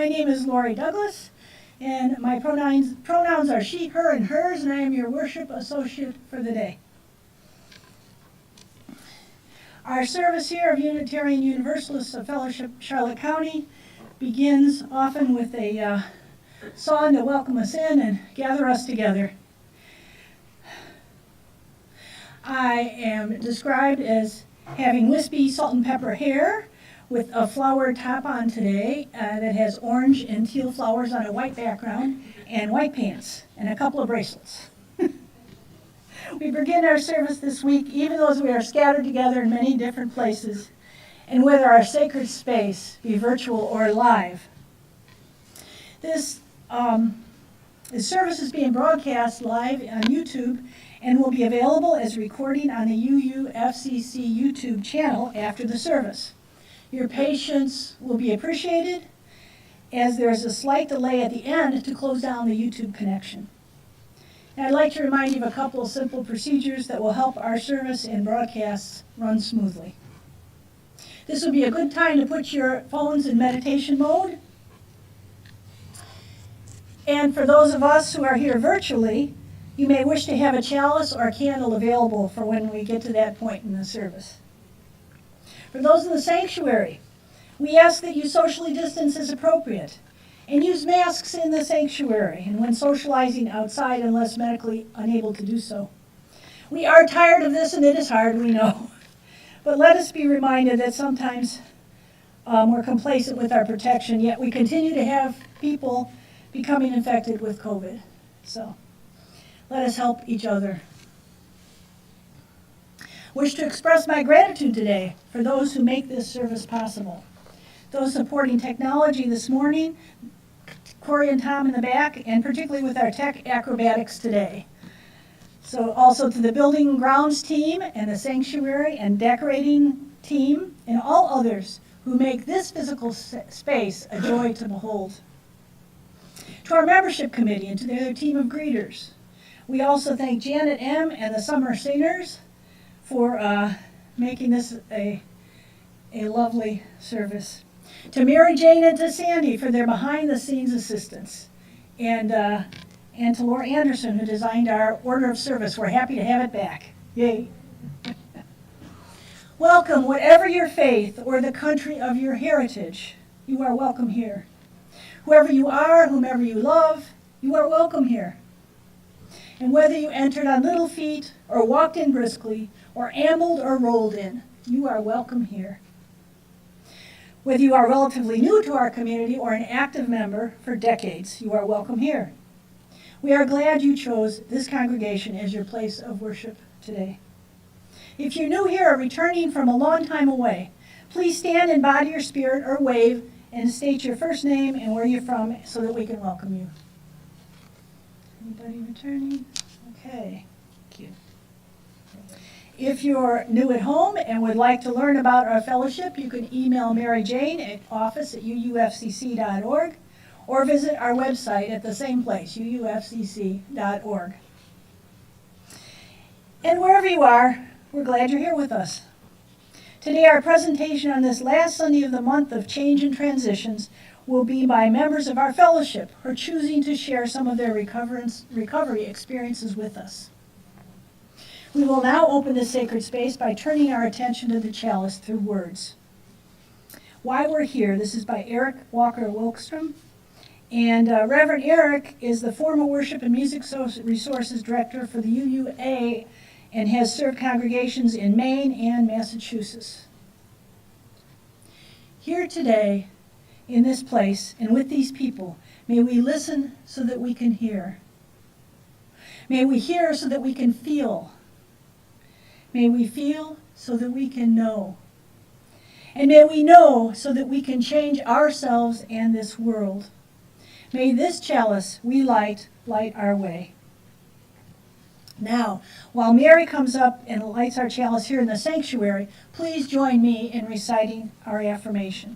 My name is Lori Douglas, and my pronouns are she, her, and hers, and I am your worship associate for the day. Our service here of Unitarian Universalists of Fellowship Charlotte County begins often with a song to welcome us in and gather us together. I am described as having wispy salt and pepper hair with a flower top on today that has orange and teal flowers on a white background, and white pants, and a couple of bracelets. We begin our service this week, even though we are scattered together in many different places, and whether our sacred space be virtual or live. This service is being broadcast live on YouTube and will be available as a recording on the UUFCC YouTube channel after the service. Your patience will be appreciated, as there is a slight delay at the end to close down the YouTube connection. And I'd like to remind you of a couple of simple procedures that will help our service and broadcasts run smoothly. This will be a good time to put your phones in meditation mode. And for those of us who are here virtually, you may wish to have a chalice or a candle available for when we get to that point in the service. For those in the sanctuary, we ask that you socially distance as appropriate and use masks in the sanctuary and when socializing outside unless medically unable to do so. We are tired of this, and it is hard, we know. But let us be reminded that sometimes we're complacent with our protection, yet we continue to have people becoming infected with COVID. So let us help each other. Wish to express my gratitude today for those who make this service possible. Those supporting technology this morning, Corey and Tom in the back, and particularly with our tech acrobatics today. So also to the building and grounds team and the sanctuary and decorating team and all others who make this physical space a joy to behold. To our membership committee and to their team of greeters. We also thank Janet M. and the Summer Singers for making this a lovely service. To Mary Jane and to Sandy for their behind-the-scenes assistance. And to Laura Anderson, who designed our order of service. We're happy to have it back. Yay. Welcome, whatever your faith or the country of your heritage, you are welcome here. Whoever you are, whomever you love, you are welcome here. And whether you entered on little feet or walked in briskly or ambled or rolled in, you are welcome here. Whether you are relatively new to our community or an active member for decades, you are welcome here. We are glad you chose this congregation as your place of worship today. If you're new here or returning from a long time away, please stand in body or spirit or wave and state your first name and where you're from so that we can welcome you. Anybody returning? Okay, thank you. If you're new at home and would like to learn about our fellowship, you can email Mary Jane at office@uufcc.org or visit our website at the same place, uufcc.org. And wherever you are, we're glad you're here with us. Today, our presentation on this last Sunday of the month of change and transitions will be by members of our fellowship who are choosing to share some of their recovery experiences with us. We will now open the sacred space by turning our attention to the chalice through words. Why We're Here, this is by Eric Walker Wilkstrom. And Reverend Eric is the former Worship and Music Resources Director for the UUA and has served congregations in Maine and Massachusetts. Here today, in this place, and with these people, may we listen so that we can hear. May we hear so that we can feel. May we feel so that we can know. And may we know so that we can change ourselves and this world. May this chalice we light our way. Now, while Mary comes up and lights our chalice here in the sanctuary, please join me in reciting our affirmation.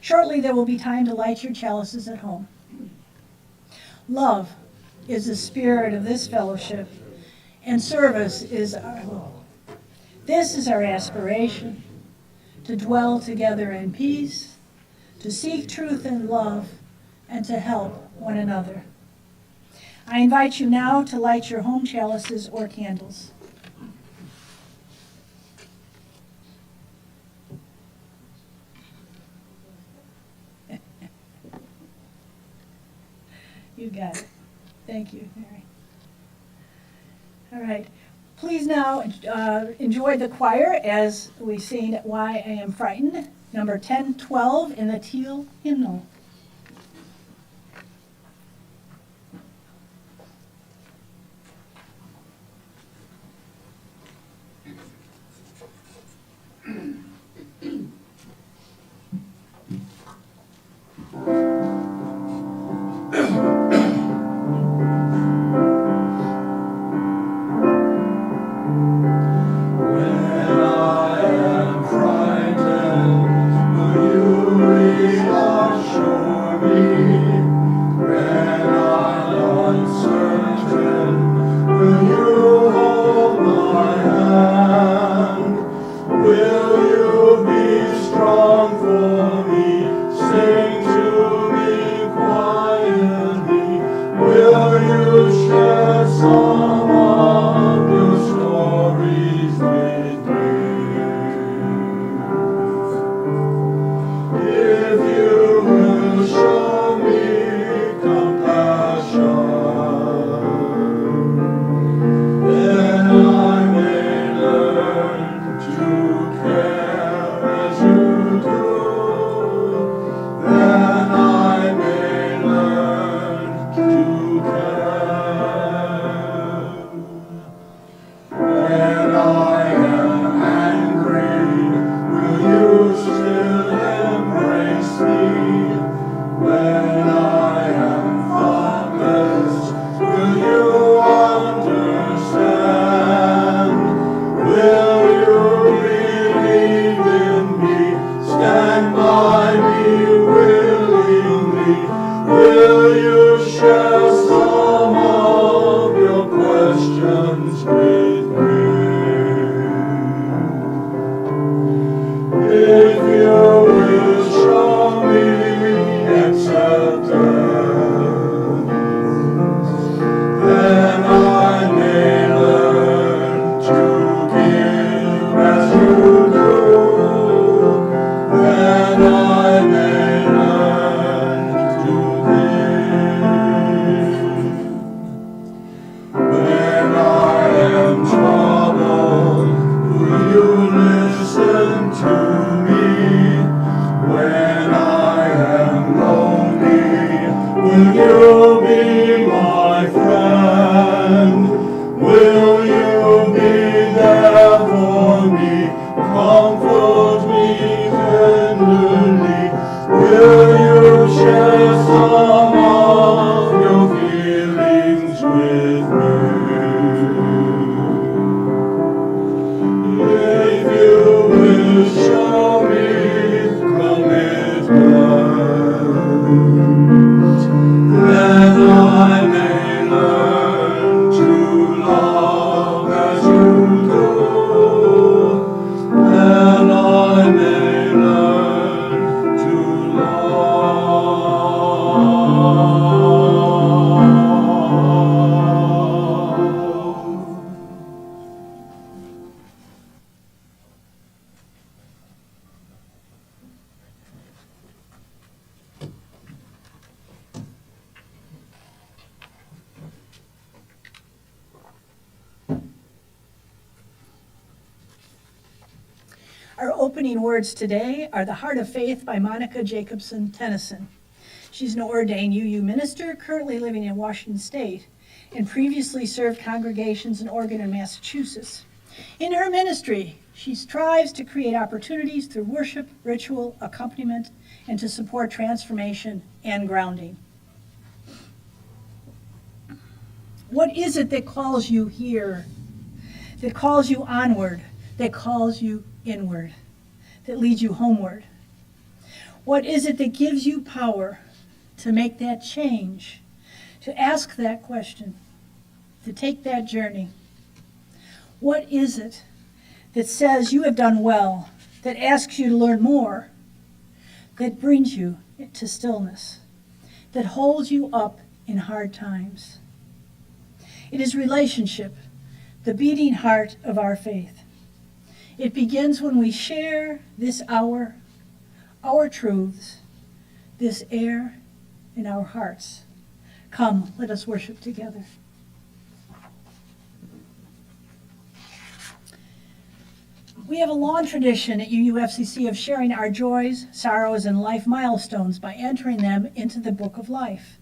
Shortly there will be time to light your chalices at home. Love is the spirit of this fellowship, and service is our goal. This is our aspiration, to dwell together in peace, to seek truth and love, and to help one another. I invite you now to light your home chalices or candles. You got it. Thank you, Mary. All right. Please now enjoy the choir as we sing Why I Am Frightened, number 1012 in the teal hymnal. Our opening words today are The Heart of Faith by Monica Jacobson Tennyson. She's an ordained UU minister currently living in Washington State and previously served congregations in Oregon and Massachusetts. In her ministry, she strives to create opportunities through worship, ritual, accompaniment, and to support transformation and grounding. What is it that calls you here, that calls you onward, that calls you inward, that leads you homeward? What is it that gives you power to make that change, to ask that question, to take that journey? What is it that says you have done well, that asks you to learn more, that brings you to stillness, that holds you up in hard times. It is relationship, the beating heart of our faith. It begins when we share this hour, our truths, this air in our hearts. Come, let us worship together. We have a long tradition at UUFCC of sharing our joys, sorrows, and life milestones by entering them into the Book of Life.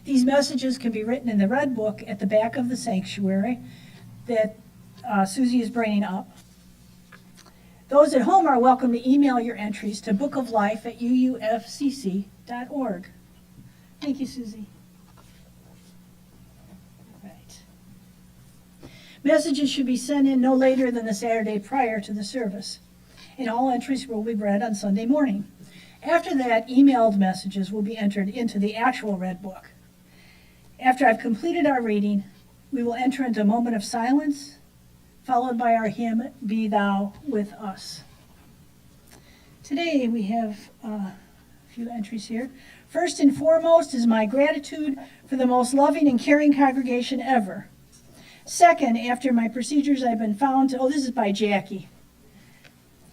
These messages can be written in the red book at the back of the sanctuary that Susie is bringing up. Those at home are welcome to email your entries to bookoflife@uufcc.org. Thank you, Susie. Right. Messages should be sent in no later than the Saturday prior to the service, and all entries will be read on Sunday morning. After that, emailed messages will be entered into the actual red book. After I've completed our reading, we will enter into a moment of silence, followed by our hymn, Be Thou With Us. Today we have a few entries here. First and foremost is my gratitude for the most loving and caring congregation ever. Second, after my procedures I've been found to, this is by Jackie.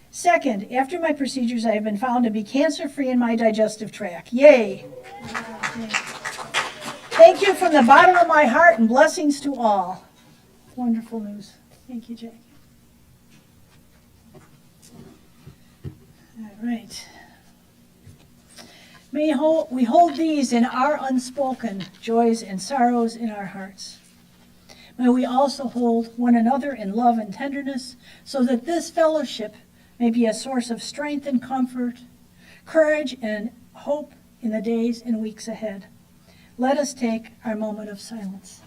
Second, after my procedures I have been found to be cancer-free in my digestive tract. Yay! Thank you from the bottom of my heart and blessings to all. Wonderful news. Thank you, Jackie. All right. May we hold these in our unspoken joys and sorrows in our hearts. May we also hold one another in love and tenderness, so that this fellowship may be a source of strength and comfort, courage and hope in the days and weeks ahead. Let us take our moment of silence.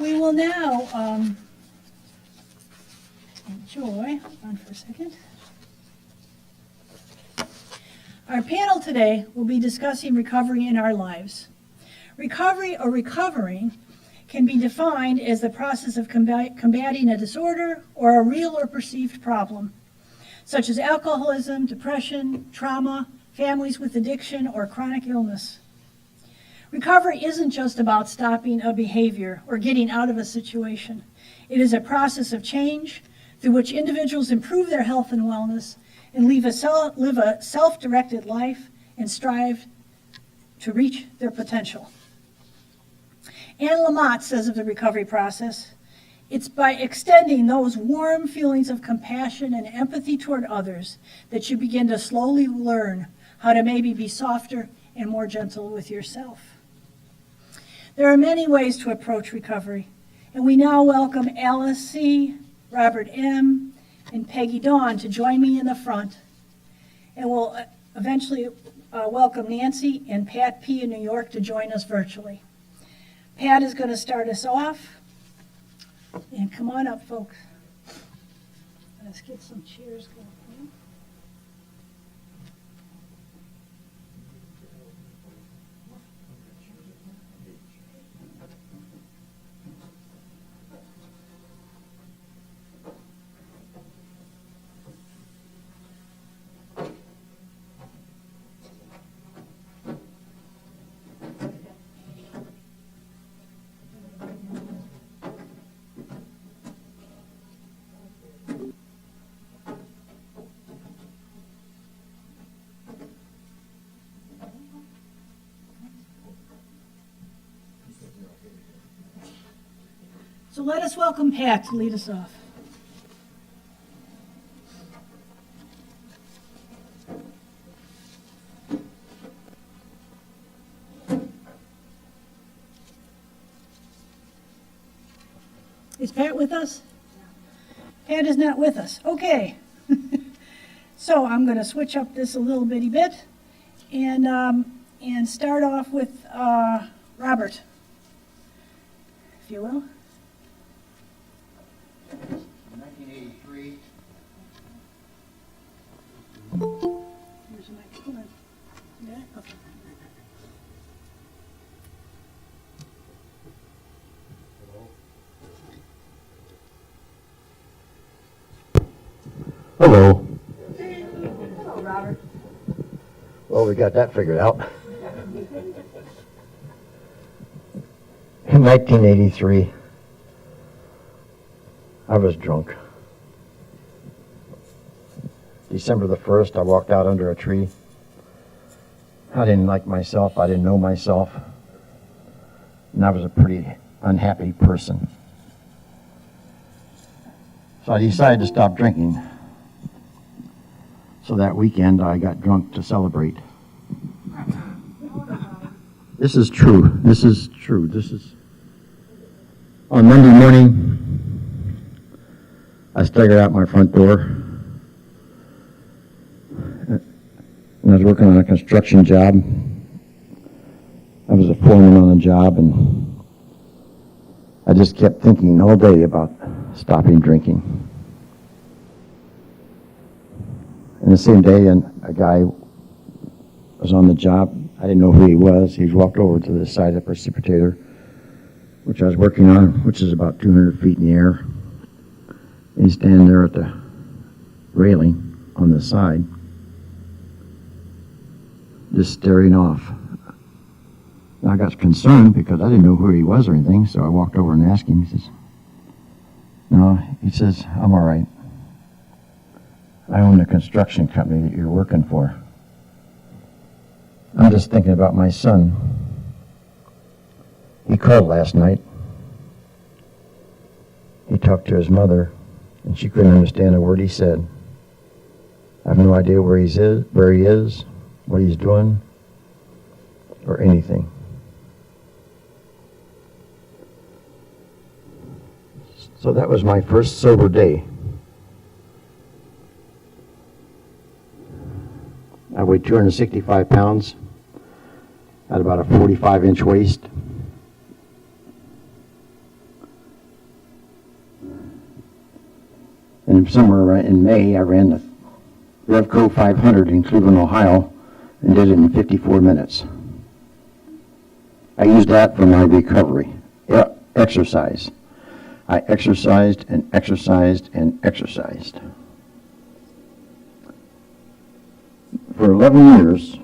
We will now enjoy, hold on for a second. Our panel today will be discussing recovery in our lives. Recovery or recovering can be defined as the process of combating a disorder or a real or perceived problem, such as alcoholism, depression, trauma, families with addiction, or chronic illness. Recovery isn't just about stopping a behavior or getting out of a situation. It is a process of change through which individuals improve their health and wellness and live a self-directed life and strive to reach their potential. Anne Lamott says of the recovery process, it's by extending those warm feelings of compassion and empathy toward others that you begin to slowly learn how to maybe be softer and more gentle with yourself. There are many ways to approach recovery, and we now welcome Alice C., Robert M., and Peggy Dawn to join me in the front. And we'll eventually welcome Nancy and Pat P. in New York to join us virtually. Pat is going to start us off. And come on up, folks. Let's get some chairs going. So let us welcome Pat to lead us off. Is Pat with us? Pat is not with us. Okay. So I'm going to switch up this a little bitty bit and start off with Robert, if you will. In 1983, Here's the microphone. Yeah? Okay. hello. Hello, Robert. Well, we got that figured out. In 1983, I was drunk. December the 1st, I walked out under a tree. I didn't like myself. I didn't know myself. And I was a pretty unhappy person. So I decided to stop drinking. So that weekend, I got drunk to celebrate. This is true. This is true. This is... On Monday morning, I staggered out my front door. And I was working on a construction job. I was a foreman on a job, and I just kept thinking all day about stopping drinking. And the same day, a guy was on the job. I didn't know who he was. He walked over to the side of the precipitator, which I was working on, which is about 200 feet in the air. And he's standing there at the railing on the side, just staring off. And I got concerned because I didn't know who he was or anything, so I walked over and asked him. He says, "No," he says, "I'm all right. I own the construction company that you're working for. I'm just thinking about my son. He called last night. He talked to his mother, and she couldn't understand a word he said. I have no idea where he is, what he's doing, or anything." So that was my first sober day. I weighed 265 pounds, had about a 45-inch waist. And somewhere in May, I ran the Revco 500 in Cleveland, Ohio, and did it in 54 minutes. I used that for my recovery. Exercise. I exercised and exercised and exercised. For 11 years,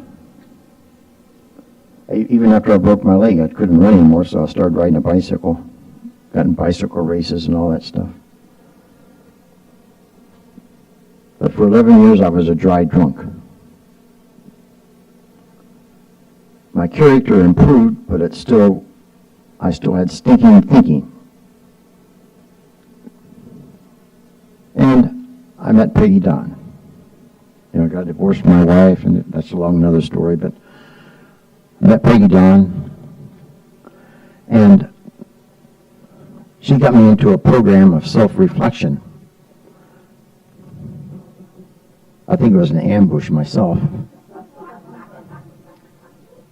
even after I broke my leg, I couldn't run anymore, so I started riding a bicycle, got in bicycle races and all that stuff. But for 11 years, I was a dry drunk. My character improved, but I still had stinking thinking. And I met Peggy Don. I got divorced from my wife, and that's a long another story, but I met Peggy Don, and she got me into a program of self-reflection. I think it was an ambush myself,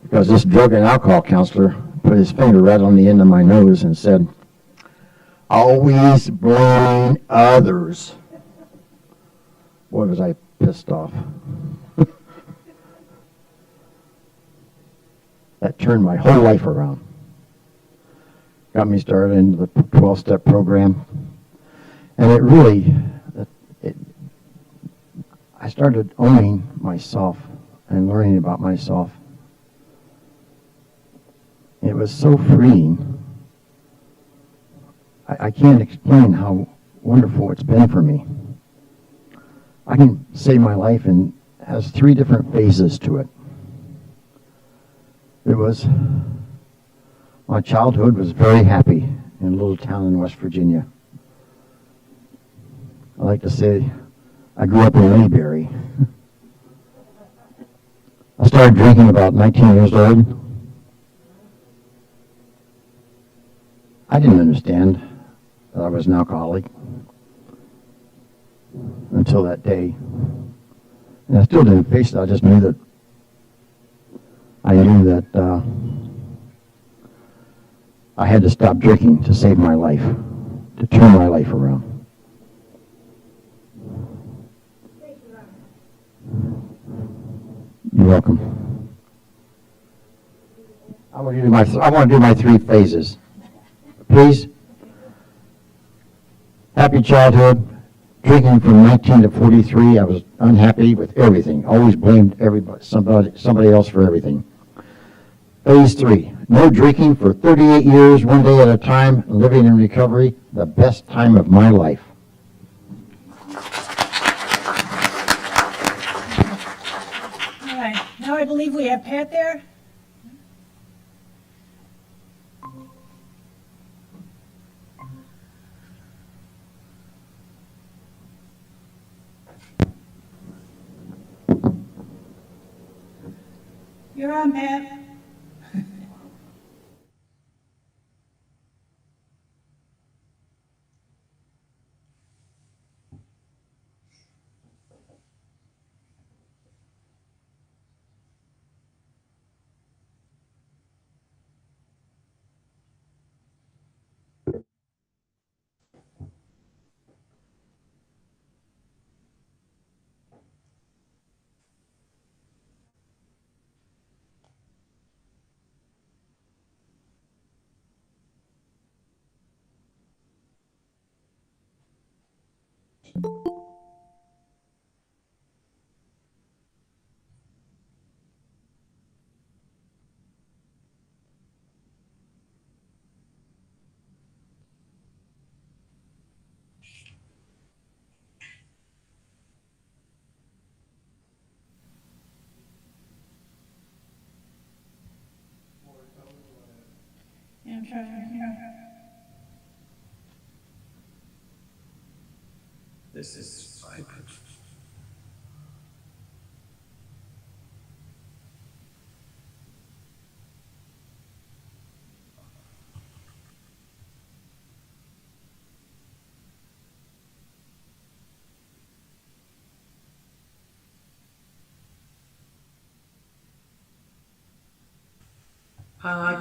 because this drug and alcohol counselor put his finger right on the end of my nose and said, "Always blame others." Boy, was I pissed off. That turned my whole life around. Got me started into the 12-step program. And it really, I started owning myself and learning about myself. It was so freeing. I can't explain how wonderful it's been for me. I can say my life has 3 different phases to it. My childhood was very happy in a little town in West Virginia. I like to say I grew up in Mayberry. I started drinking about 19 years old. I didn't understand that I was an alcoholic until that day. And I still didn't face it. I just knew that I had to stop drinking to save my life, to turn my life around. You're welcome. I want to do my 3 phases. Please. Happy childhood. Drinking from 19 to 43, I was unhappy with everything. Always blamed somebody else for everything. Phase 3, no drinking for 38 years, one day at a time, living in recovery, the best time of my life. All right, now I believe we have Pat there. You're on, Pat. Yeah, I'm trying. This is fine.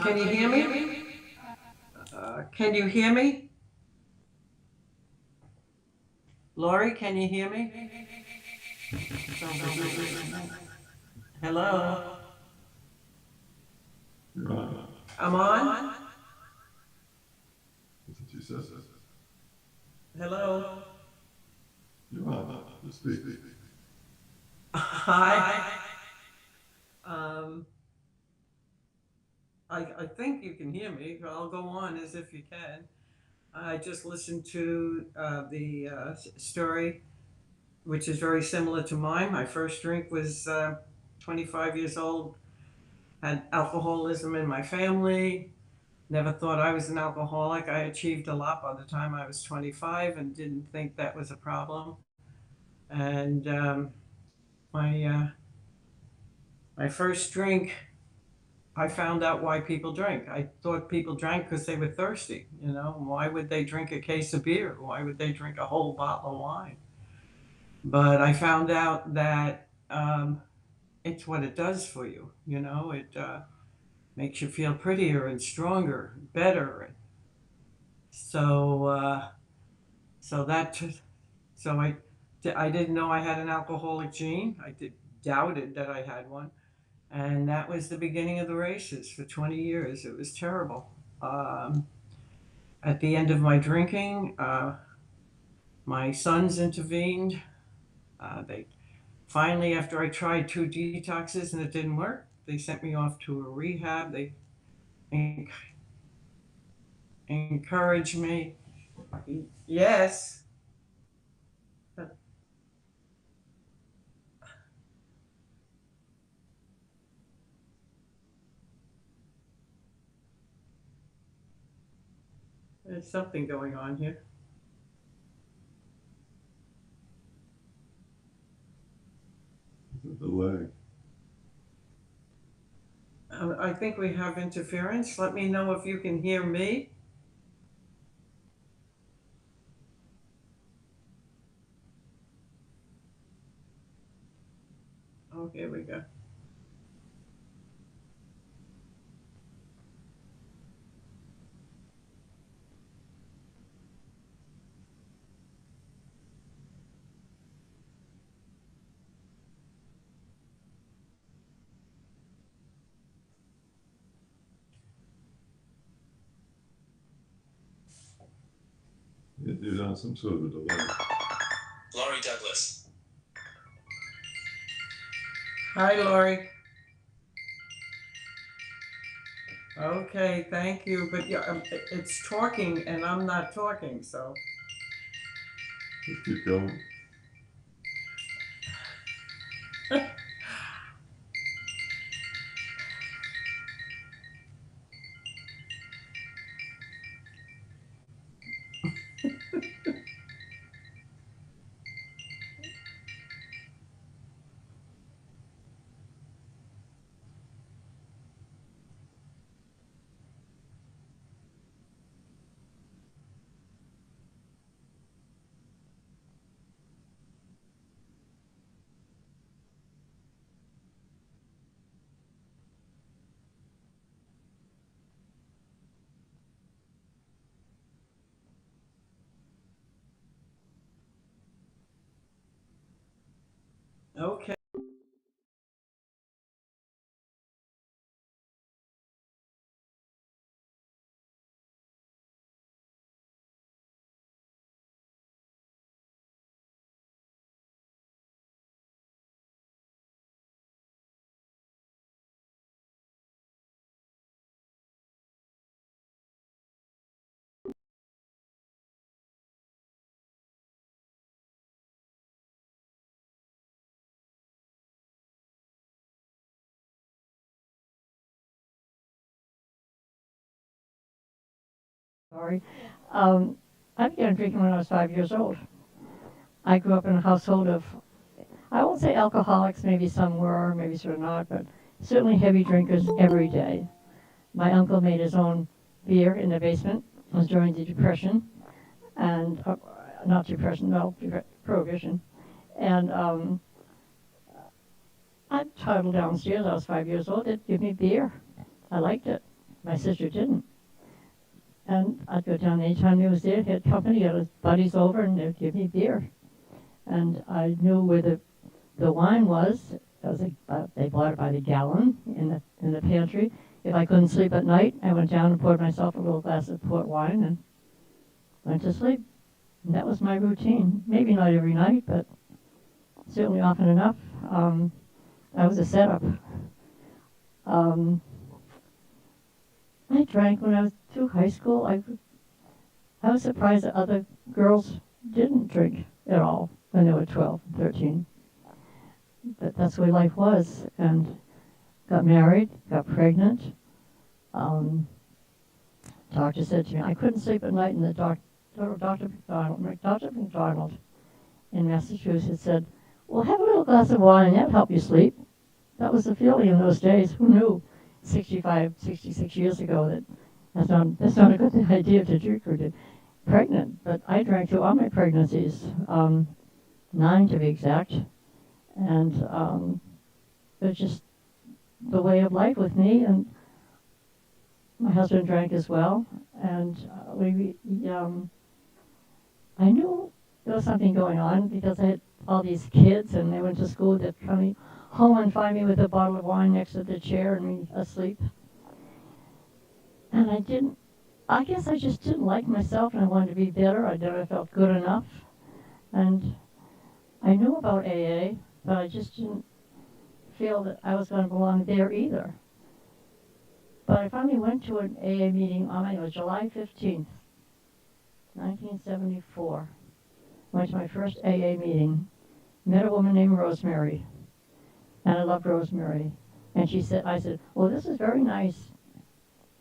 Can you hear me? Can you hear me? Lori, can you hear me? Hello? You're on. I'm on? That's what she says. Hello? You're on. Just speak. Hi. Um, I think you can hear me. I'll go on as if you can. I just listened to the story, which is very similar to mine. My first drink was 25 years old, had alcoholism in my family. Never thought I was an alcoholic. I achieved a lot by the time I was 25 and didn't think that was a problem. And my my first drink, I found out why people drank. I thought people drank because they were thirsty. You know, why would they drink a case of beer? Why would they drink a whole bottle of wine? But I found out that it's what it does for you. You know, it makes you feel prettier and stronger, better. So so that so I didn't know I had an alcoholic gene. Doubted that I had one. And that was the beginning of the races for 20 years. It was terrible. Um, at the end of my drinking, my sons intervened. They finally, after I tried 2 detoxes and it didn't work, they sent me off to a rehab. They en- encouraged me. Yes. There's something going on here. It's a delay. I think we have interference. Let me know if you can hear me. Oh, here we go. You're on some sort of a delay. Laurie Douglas. Hi, Lori. Okay, thank you. But yeah, it's talking and I'm not talking, so. Let's keep going. Okay. Sorry. I began drinking when I was 5 years old. I grew up in a household of, I won't say alcoholics, maybe some were, maybe some were not, but certainly heavy drinkers every day. My uncle made his own beer in the basement. It was during the Depression, and not Depression, no, Prohibition. And I'd toddle downstairs. I was 5 years old. They'd give me beer. I liked it. My sister didn't. And I'd go down anytime he was there, he had company, he had his buddies over, and they'd give me beer. And I knew where the wine was. They bought it by the gallon in the pantry. If I couldn't sleep at night, I went down and poured myself a little glass of port wine and went to sleep. And that was my routine. Maybe not every night, but certainly often enough. I was a setup. I drank when I was through high school. I was surprised that other girls didn't drink at all when they were 12, 13. But that's the way life was. And got married, got pregnant. Doctor said to me, I couldn't sleep at night, and the Dr. McDonald in Massachusetts said, well, have a little glass of wine, that'll help you sleep. That was the feeling in those days. Who knew 66 years ago that that's not a good idea to drink or to pregnant. But I drank through all my pregnancies, 9 to be exact. And it was just the way of life with me. And my husband drank as well. And I knew there was something going on because I had all these kids and they went to school. They'd come home and find me with a bottle of wine next to the chair and me asleep. And I guess I just didn't like myself and I wanted to be better. I never felt good enough. And I knew about AA, but I just didn't feel that I was going to belong there either. But I finally went to an AA meeting on July 15th, 1974. Went to my first AA meeting. Met a woman named Rosemary. And I loved Rosemary. And I said, well, this is very nice.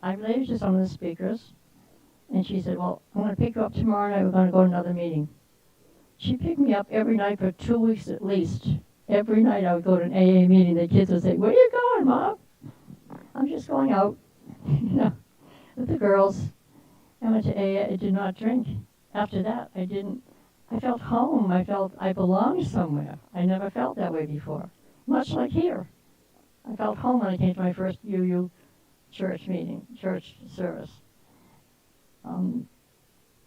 I related to some of the speakers. And she said, well, I'm going to pick you up tomorrow night. We're going to go to another meeting. She picked me up every night for 2 weeks at least. Every night I would go to an AA meeting. The kids would say, where are you going, Mom? I'm just going out, with the girls. I went to AA. I did not drink. After that, I felt home. I felt I belonged somewhere. I never felt that way before. Much like here. I felt home when I came to my first UU church service. And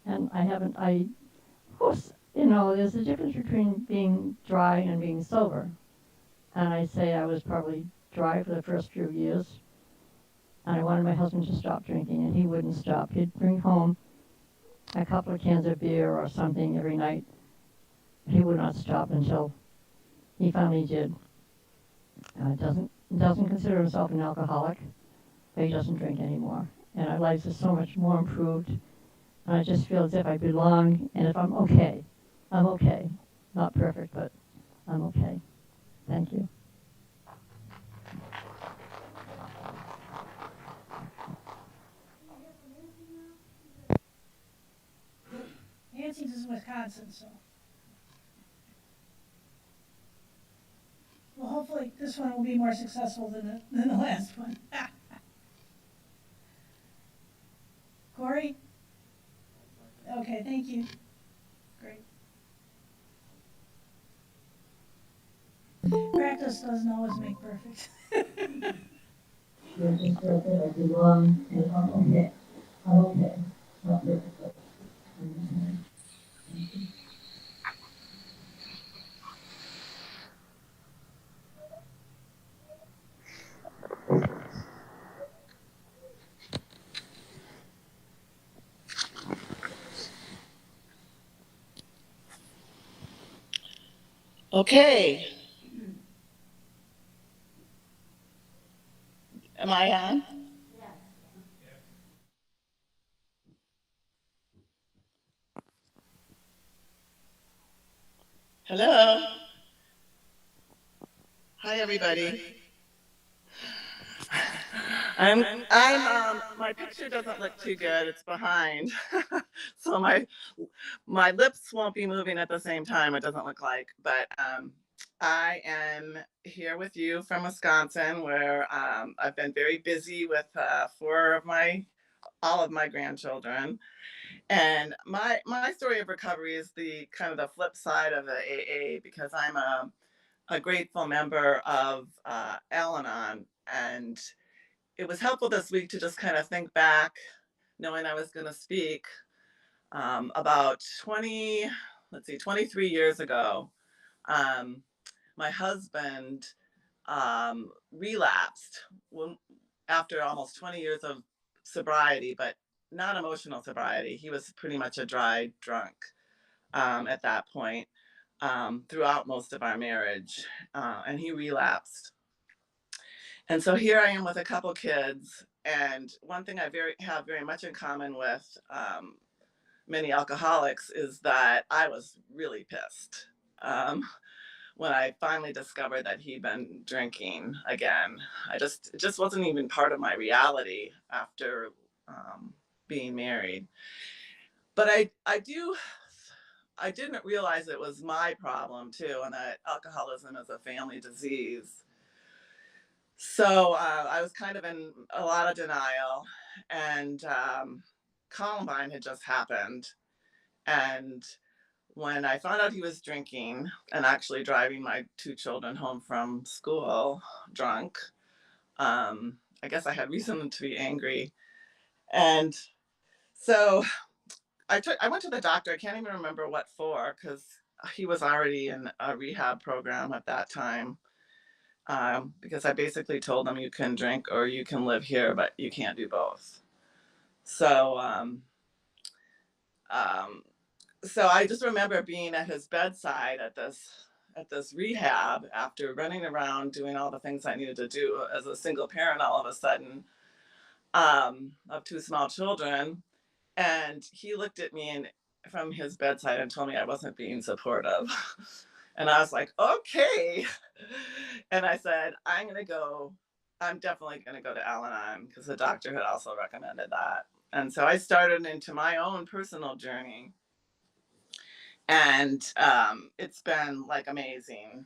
of course, there's a difference between being dry and being sober. And I say I was probably dry for the first few years. And I wanted my husband to stop drinking, and he wouldn't stop. He'd bring home a couple of cans of beer or something every night. He would not stop until he finally did. Doesn't consider himself an alcoholic, but he doesn't drink anymore. And our lives are so much more improved. And I just feel as if I belong, and if I'm okay. I'm okay. Not perfect, but I'm okay. Thank you. Nancy's is Wisconsin, so. Well, hopefully this one will be more successful than the last one. Corey? Okay, thank you. Great. Practice doesn't always make perfect. I just feel that I belong, and if I'm okay. I'm okay. Not perfect, but I'm okay. Thank you. Okay. Am I on? Hello. Hi, everybody. My picture doesn't look too good. It's behind. So my lips won't be moving at the same time. It doesn't look like, but I am here with you from Wisconsin, where I've been very busy with all of my grandchildren. And my story of recovery is the kind of the flip side of the AA, because I'm a grateful member of Al-Anon, and it was helpful this week to just kind of think back, knowing I was going to speak about 23 years ago. My husband relapsed after almost 20 years of sobriety, but not emotional sobriety. He was pretty much a dry drunk at that point throughout most of our marriage, and he relapsed. And so here I am with a couple kids, and one thing I have very much in common with many alcoholics is that I was really pissed when I finally discovered that he'd been drinking again. It just wasn't even part of my reality after being married. But I didn't realize it was my problem too, and that alcoholism is a family disease. So I was kind of in a lot of denial, and Columbine had just happened. And when I found out he was drinking and actually driving my two children home from school drunk, I guess I had reason to be angry. And so I went to the doctor. I can't even remember what for, because he was already in a rehab program at that time. Because I basically told him, you can drink or you can live here, but you can't do both. So so I just remember being at his bedside at this rehab, after running around doing all the things I needed to do as a single parent all of a sudden, of two small children. And he looked at me from his bedside and told me I wasn't being supportive. And I was like, okay. And I said, I'm definitely going to go to Al-Anon, because the doctor had also recommended that. And so I started into my own personal journey, and it's been like amazing.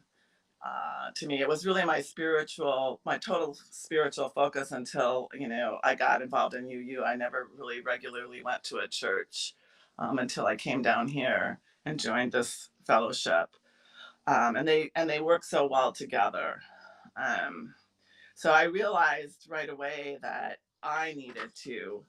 To me, it was really my total spiritual focus until, I got involved in UU. I never really regularly went to a church until I came down here and joined this fellowship. And they work so well together. So I realized right away that I needed to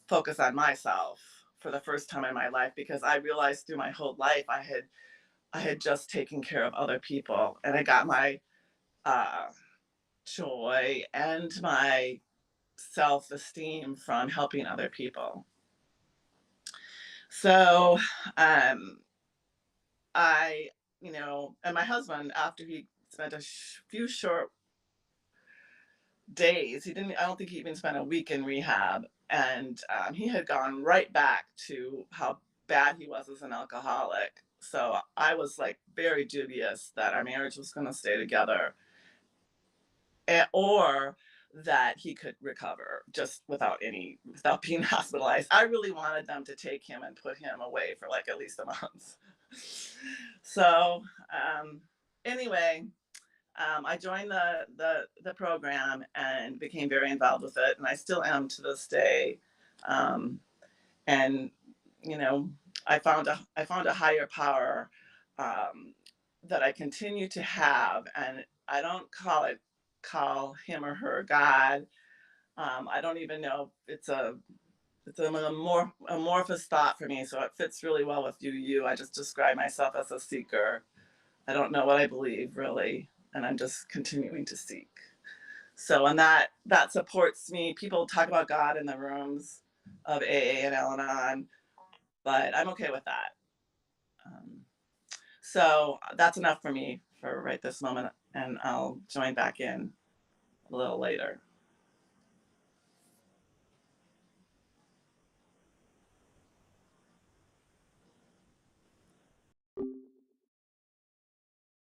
focus on myself for the first time in my life, because I realized through my whole life I had just taken care of other people, and I got my uh, joy and my self-esteem from helping other people. So um, I, and my husband, after he spent a few short days, I don't think he even spent a week in rehab. And he had gone right back to how bad he was as an alcoholic. So I was like very dubious that our marriage was going to stay together, or that he could recover just without being hospitalized. I really wanted them to take him and put him away for like at least a month. So anyway, I joined the program and became very involved with it, and I still am to this day. And I found a higher power that I continue to have, and I don't call him or her God. I don't even know if it's a amorphous thought for me, so it fits really well with UU. I just describe myself as a seeker. I don't know what I believe really, and I'm just continuing to seek. So, and that supports me. People talk about God in the rooms of AA and Al-Anon, but I'm okay with that. So that's enough for me for right this moment, and I'll join back in a little later.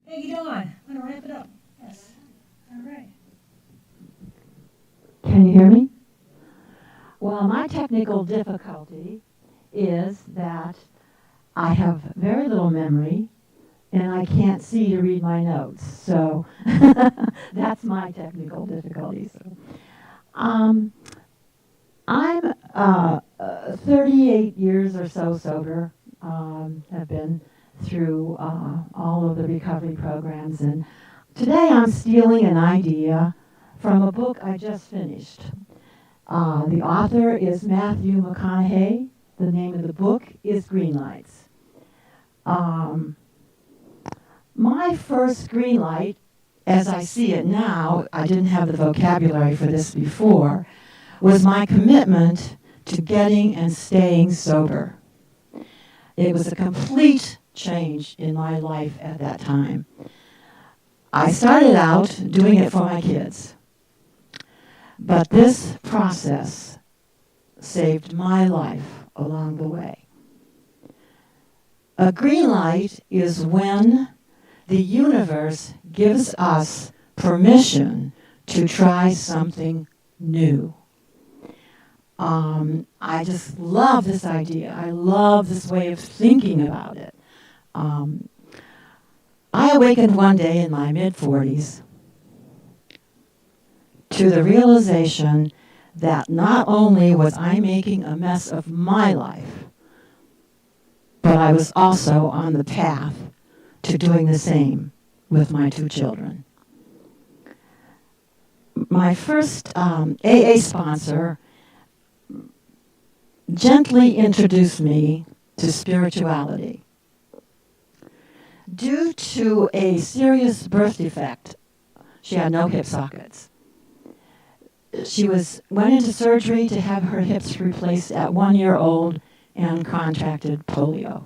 Peggy Dawn, I'm gonna wrap it up. Yes. All right. Can you hear me? Well, my technical difficulty is that I have very little memory and I can't see to read my notes. So that's my technical difficulty. So, I'm 38 years or so sober. Have been through all of the recovery programs, and today I'm stealing an idea from a book I just finished. The author is Matthew McConaughey. The name of the book is Green Lights. My first green light, as I see it now, I didn't have the vocabulary for this before, was my commitment to getting and staying sober. It was a complete change in my life at that time. I started out doing it for my kids, but this process saved my life along the way. A green light is when the universe gives us permission to try something new. I just love this idea. I love this way of thinking about it. I awakened one day in my mid-40s to the realization that not only was I making a mess of my life, but I was also on the path to doing the same with my two children. My first AA sponsor gently introduced me to spirituality. Due to a serious birth defect, she had no hip sockets. She went into surgery to have her hips replaced at 1 year old and contracted polio.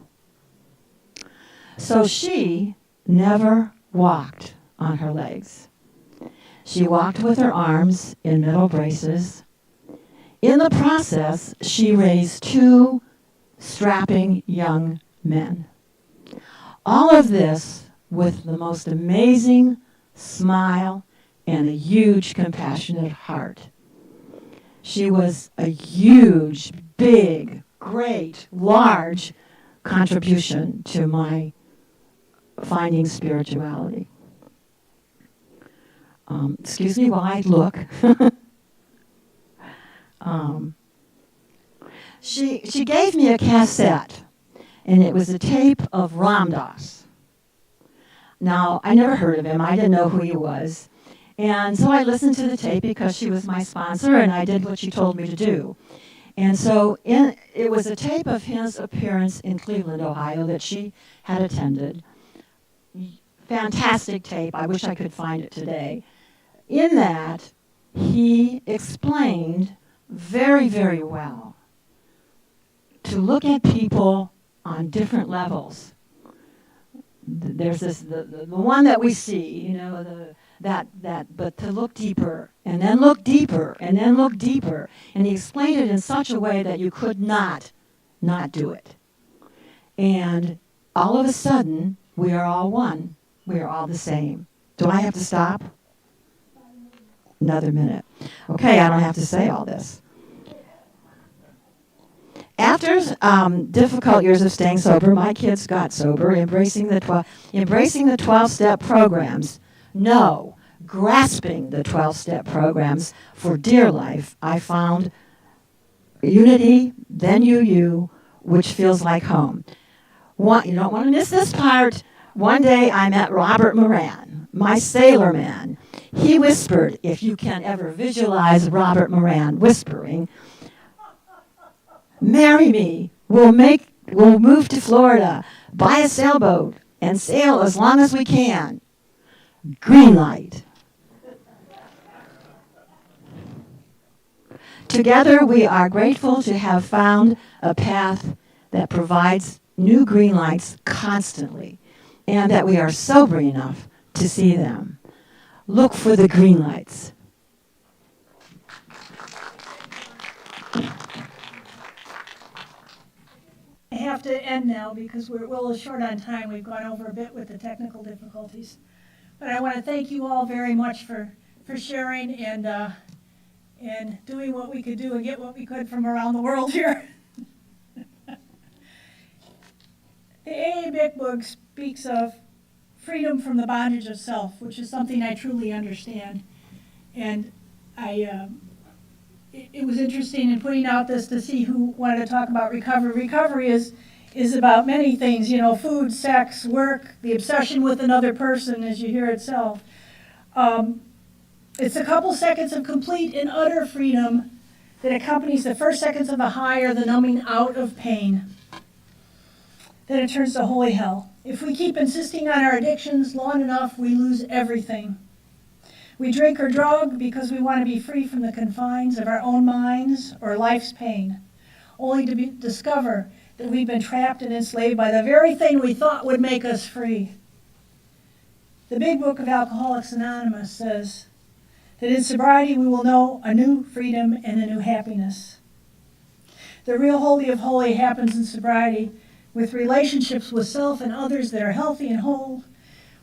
So she never walked on her legs. She walked with her arms in metal braces. In the process, she raised 2 strapping young men. All of this with the most amazing smile and a huge compassionate heart. She was a huge, big, great, large contribution to my finding spirituality. Excuse me while I look. She gave me a cassette, and it was a tape of Ram Dass. Now, I never heard of him. I didn't know who he was. And so I listened to the tape because she was my sponsor, and I did what she told me to do. And so it was a tape of his appearance in Cleveland, Ohio, that she had attended. Fantastic tape. I wish I could find it today. In that, he explained very, very well to look at people on different levels. There's this the one that we see, you know, but to look deeper, and then look deeper, and then look deeper. And he explained it in such a way that you could not do it. And all of a sudden, we are all one. We are all the same. Do I have to stop? Another minute. Okay, I don't have to say all this. After difficult years of staying sober, my kids got sober, embracing the 12-step programs. No, grasping the 12-step programs for dear life. I found unity, then UU, which feels like home. You don't want to miss this part. One day I met Robert Moran, my sailor man. He whispered, if you can ever visualize Robert Moran whispering, marry me, we'll move to Florida, buy a sailboat, and sail as long as we can. Green light. Together we are grateful to have found a path that provides new green lights constantly, and that we are sober enough to see them. Look for the green lights. I have to end now because we're a little short on time. We've gone over a bit with the technical difficulties. But I want to thank you all very much for sharing and doing what we could do and get what we could from around the world here. The AA Big Book speaks of freedom from the bondage of self, which is something I truly understand. And it was interesting in putting out this to see who wanted to talk about recovery. Recovery is about many things, you know, food, sex, work, the obsession with another person, as you hear itself. It's a couple seconds of complete and utter freedom that accompanies the first seconds of a high or the numbing out of pain. Then it turns to holy hell. If we keep insisting on our addictions long enough, we lose everything. We drink or drug because we want to be free from the confines of our own minds or life's pain, only to discover that we've been trapped and enslaved by the very thing we thought would make us free. The Big Book of Alcoholics Anonymous says that in sobriety we will know a new freedom and a new happiness. The real holy of holy happens in sobriety with relationships with self and others that are healthy and whole,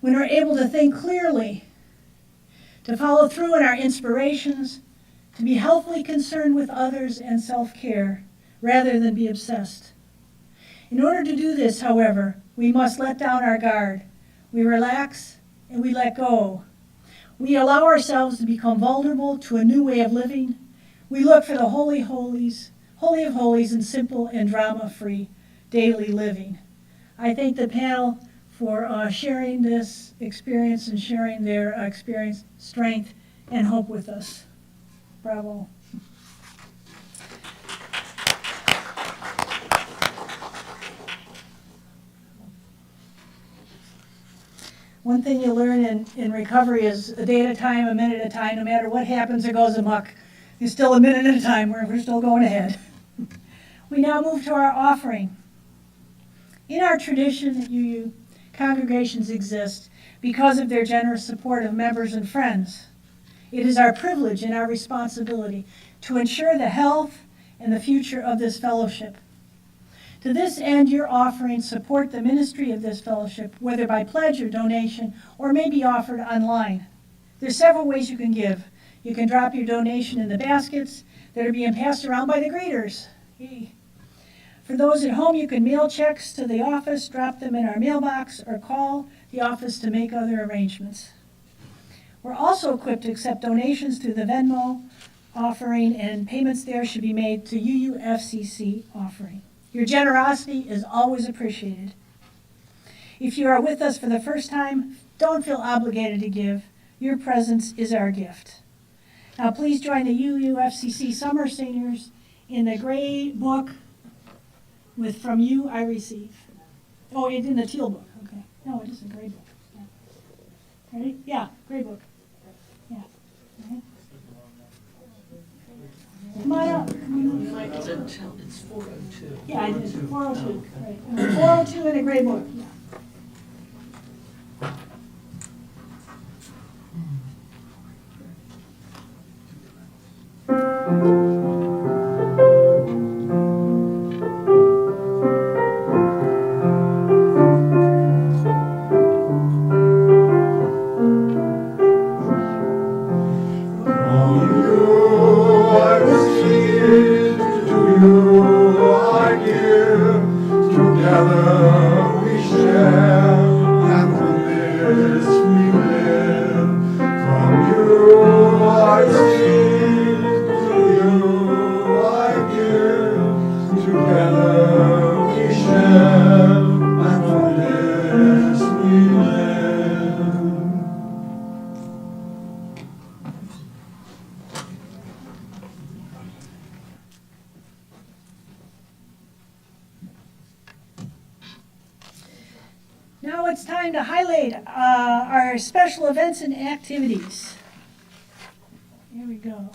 when we're able to think clearly, to follow through in our inspirations, to be healthily concerned with others and self-care, rather than be obsessed. In order to do this, however, we must let down our guard. We relax and we let go. We allow ourselves to become vulnerable to a new way of living. We look for the holy of holies in simple and drama-free daily living. I thank the panel for sharing this experience and sharing their experience, strength, and hope with us. Bravo. One thing you learn in recovery is a day at a time, a minute at a time, no matter what happens or goes amok. It's still a minute at a time, we're still going ahead. We now move to our offering. In our tradition, UU congregations exist because of their generous support of members and friends. It is our privilege and our responsibility to ensure the health and the future of this fellowship. To this end, your offerings support the ministry of this fellowship, whether by pledge or donation, or may be offered online. There's several ways you can give. You can drop your donation in the baskets that are being passed around by the greeters. Yay. For those at home, you can mail checks to the office, drop them in our mailbox, or call the office to make other arrangements. We're also equipped to accept donations through the Venmo offering, and payments there should be made to UUFCC offering. Your generosity is always appreciated. If you are with us for the first time, don't feel obligated to give. Your presence is our gift. Now please join the UUFCC Summer Seniors in the gray book with From You I Receive. Oh, it's in the teal book, okay. No, it is a gray book. Yeah. Ready? Yeah, gray book. Yeah. Okay. Come on up. It's 402. Yeah, I did. 402. Right. 402 in the gray book. Yeah. Now it's time to highlight our special events and activities. Here we go.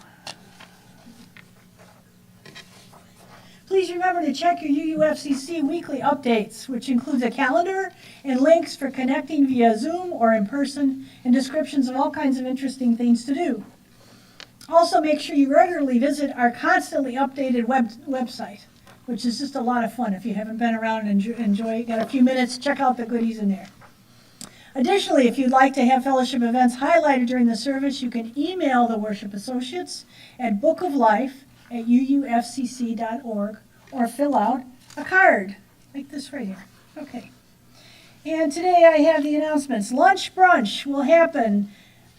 Please remember to check your UUFCC weekly updates, which includes a calendar and links for connecting via Zoom or in person, and descriptions of all kinds of interesting things to do. Also, make sure you regularly visit our constantly updated website, which is just a lot of fun. If you haven't been around and got a few minutes, check out the goodies in there. Additionally, if you'd like to have fellowship events highlighted during the service, you can email the worship associates at bookoflife@uufcc.org or fill out a card like this right here. Okay. And today I have the announcements. Lunch brunch will happen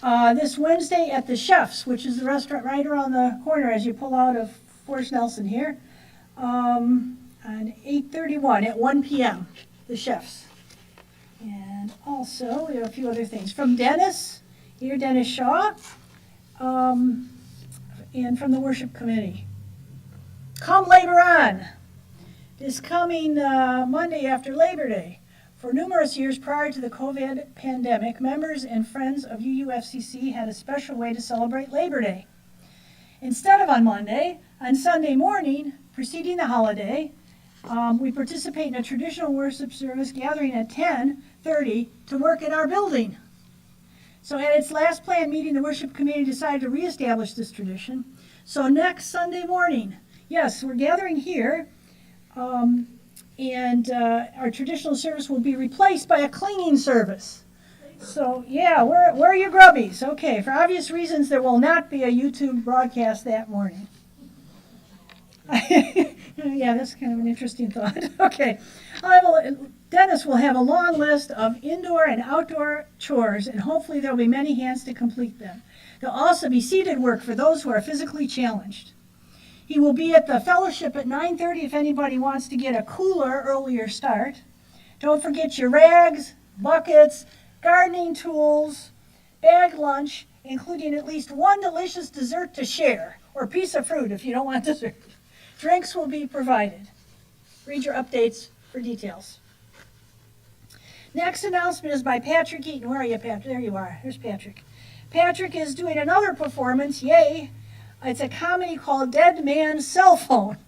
this Wednesday at the Chef's, which is the restaurant right around the corner as you pull out of Forrest Nelson here. On 8/31 at 1 p.m., the Chef's. And also, we have a few other things. From Dennis, here, Dennis Shaw, and from the worship committee. Come Labor On. This coming Monday after Labor Day. For numerous years prior to the COVID pandemic, members and friends of UUFCC had a special way to celebrate Labor Day. Instead of on Monday, on Sunday morning, preceding the holiday, we participate in a traditional worship service gathering at 10:30 to work in our building. So at its last planned meeting, the worship committee decided to reestablish this tradition. So next Sunday morning, yes, we're gathering here, and our traditional service will be replaced by a cleaning service. So yeah, where are your grubbies? Okay, for obvious reasons, there will not be a YouTube broadcast that morning. Yeah, that's kind of an interesting thought. Okay. Dennis will have a long list of indoor and outdoor chores, and hopefully there will be many hands to complete them. There'll also be seated work for those who are physically challenged. He will be at the fellowship at 9:30 if anybody wants to get a cooler earlier start. Don't forget your rags, buckets, gardening tools, bag lunch, including at least one delicious dessert to share, or piece of fruit if you don't want dessert. Drinks will be provided. Read your updates for details. Next announcement is by Patrick Eaton. Where are you, Patrick? There you are. There's Patrick. Patrick is doing another performance. Yay! It's a comedy called Dead Man's Cell Phone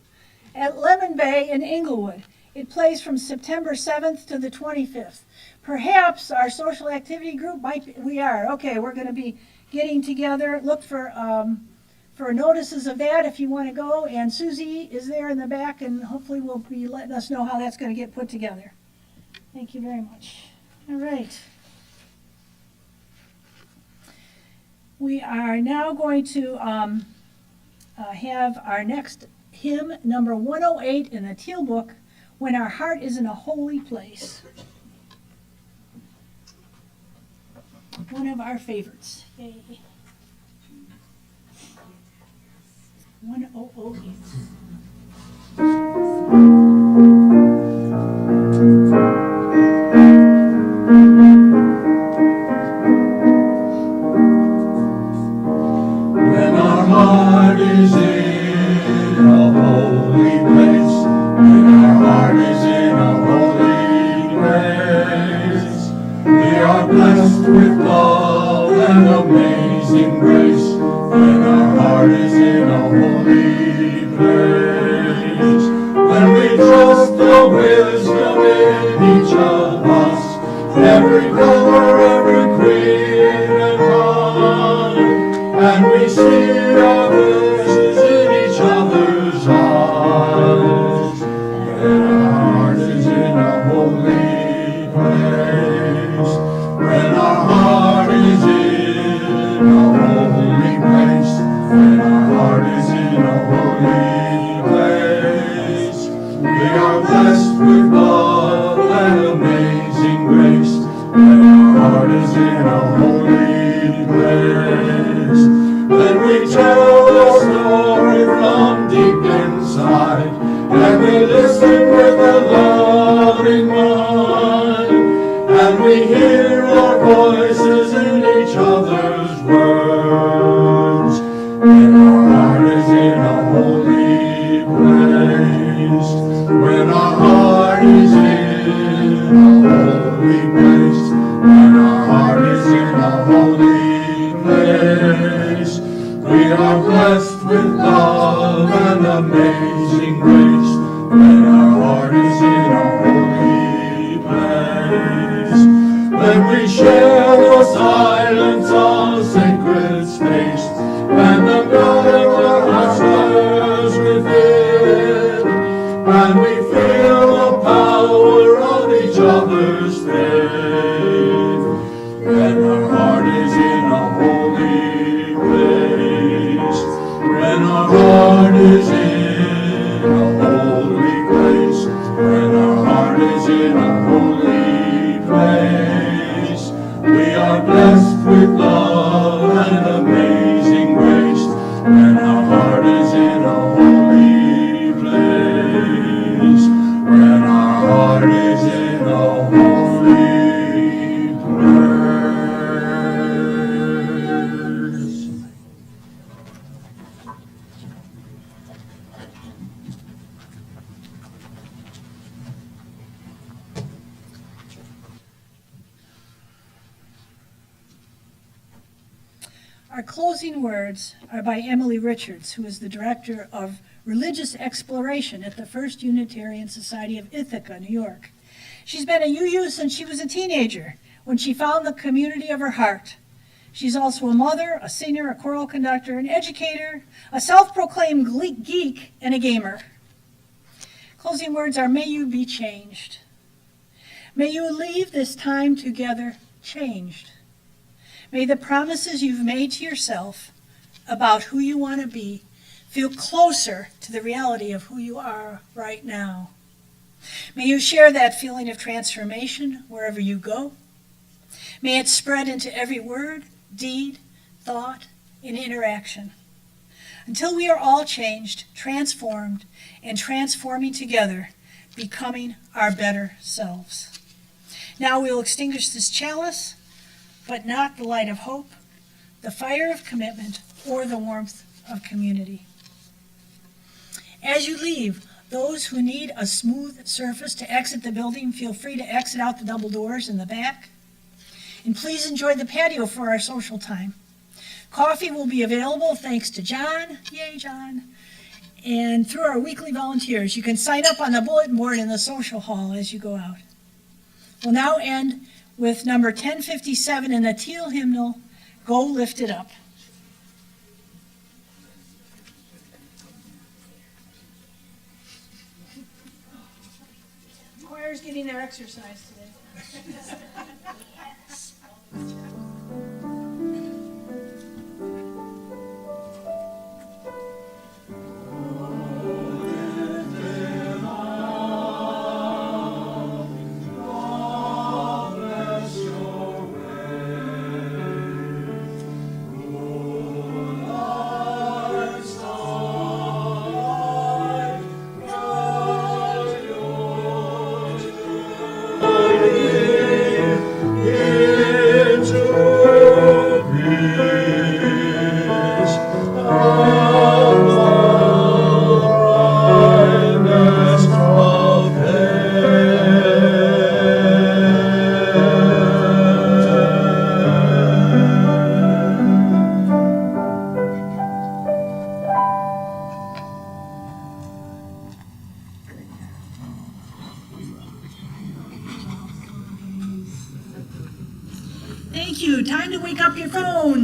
at Lemon Bay in Inglewood. It plays from September 7th to the 25th. Perhaps our social activity group we are. Okay, we're going to be getting together. Look for notices of that if you want to go. And Susie is there in the back, and hopefully will be letting us know how that's going to get put together. Thank you very much. All right. We are now going to have our next hymn, number 108 in the Teal Book, When Our Heart is in a Holy Place. One of our favorites. Yay. 1008. When our heart is in a holy place, when our heart is in a holy place, we are blessed with love and amazing grace. When our heart is in a holy place, when we trust the wisdom in each of us, every color, every creed and tongue, and we see our voices in each other's eyes. When our heart is in a holy place, when our heart is in a holy place, when our heart is in a holy place, we are blessed with love and amazing grace. When our heart is in a holy place, then we tell the story from deep inside, and we listen with a loving mind, and we hear our voices in each other's words. When our heart is in a holy place, when our heart is in a holy place, when our heart is in a holy place, we are blessed with love and amazing grace. When our heart is in a holy place, when we share the silence of sacred space, and the God of our hearts stirs within, and we feel the power of each other's faith. When our heart is in a holy place, when our heart is in a holy place, when our heart is in a holy place, we are blessed with love and amazing grace. When our heart is in a holy place, when our heart is in a holy place. Our closing words are by Emily Richards, who is the Director of Religious Exploration at the First Unitarian Society of Ithaca, New York. She's been a UU since she was a teenager, when she found the community of her heart. She's also a mother, a singer, a choral conductor, an educator, a self-proclaimed geek, and a gamer. Closing words are, may you be changed. May you leave this time together changed. May the promises you've made to yourself about who you want to be feel closer to the reality of who you are right now. May you share that feeling of transformation wherever you go. May it spread into every word, deed, thought, and interaction. Until we are all changed, transformed, and transforming together, becoming our better selves. Now we will extinguish this chalice, but not the light of hope, the fire of commitment, or the warmth of community. As you leave, those who need a smooth surface to exit the building, feel free to exit out the double doors in the back. And please enjoy the patio for our social time. Coffee will be available thanks to John, yay John, and through our weekly volunteers. You can sign up on the bulletin board in the social hall as you go out. We'll now end with number 1057 in the Teal hymnal, Go Lift It Up. Choir's getting their exercise today.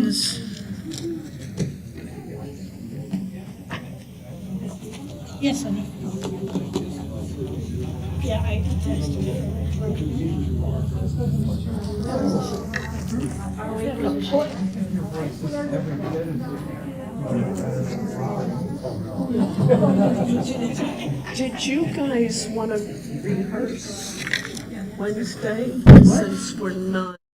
is. Yes, honey. Yeah, I texted Did you guys want to rehearse Wednesday since we're not?